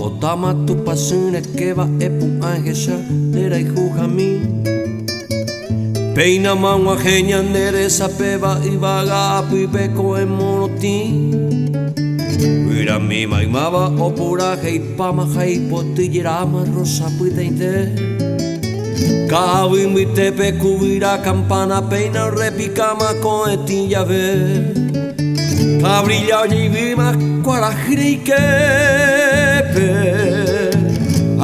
potama tu pasune que va epu angesha nera y jujami. Peina maua genia nere sapeva y vaga api beco en monoti. Mira mi maimaba opura hei pama hei potillirama rosa puiteinte. Kawi mi tepe cubira campana peina repicama con etillave. Cabrilla ollivima cuarajriquepe.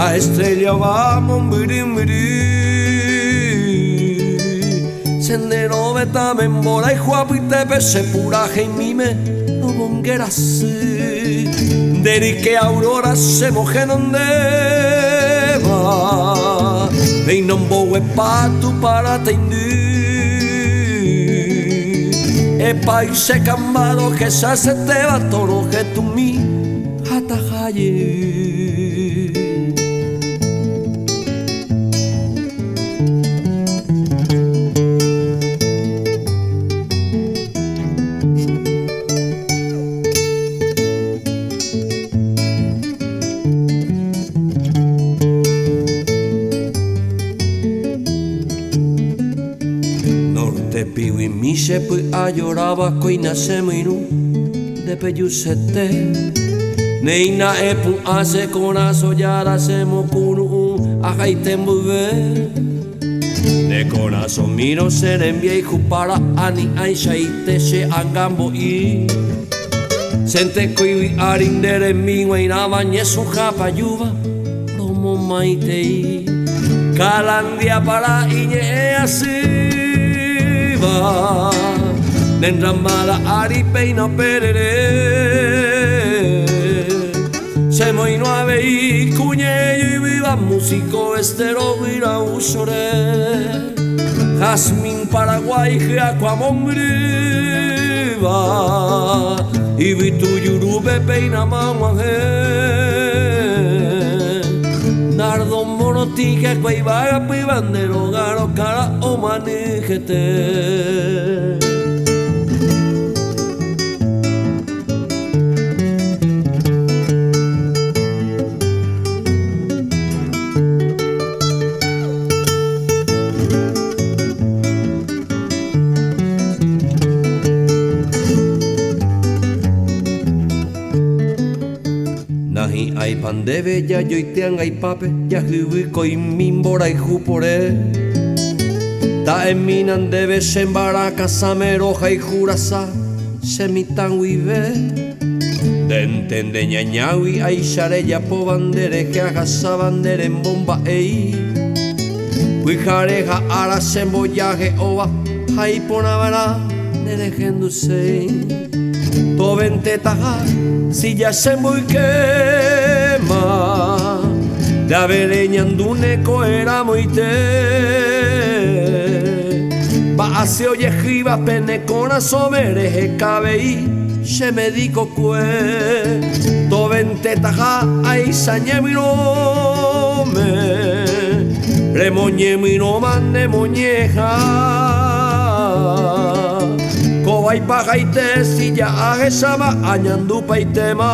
A estrella vamos miri. Sendero betamen bola y juapitepe se puraje y mime no bongueras. Deri que aurora se moje donde va. Veinon boe patu para teindi. Epa y se cambado que se hace te va toro que tu mi hatajaye. Te piwi mi se pu a lloraba coina se miru de peyusete. Neina epu ase conazo yara se mokunu a jaite mbuve. De conazo miro se envía y para ani aisha y te se angambo y. Sente koiwi arindere mi guaina bañe su japa yuva romo maitei. Calandia para iñe así. Nendramala ari peina perere. Se moino ave y cuñe y viva músico estero vira usore. Jazmín Paraguay Jacuamón briva. Y vitu yurube peina mamuaje. Nardo monotique cuaivaga pibandero garo cara o manijete. Nahi ai pandeve ya yoitean ai pape ya hiwi koi mimbora y jupore. Ta eminan debe sembaraka sameroja y jurasa semitan wive. Dentende ñañawi ai shareya po bandere que agasa bandere en bomba ei. Huijareja ara semboyaje ova hai ponavara neregendusei. Tovente taja si ya se muy quema. De avereñandune coera moite. Va hacia oye jiba penecona somereje cabei. Se me dico cue. Tovente taja ay sañe mi nome. Remoñe mi noma ne moñeja. Kobay pajaite si ya agesama añandu paitema.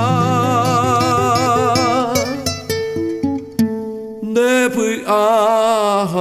Depuis ahata.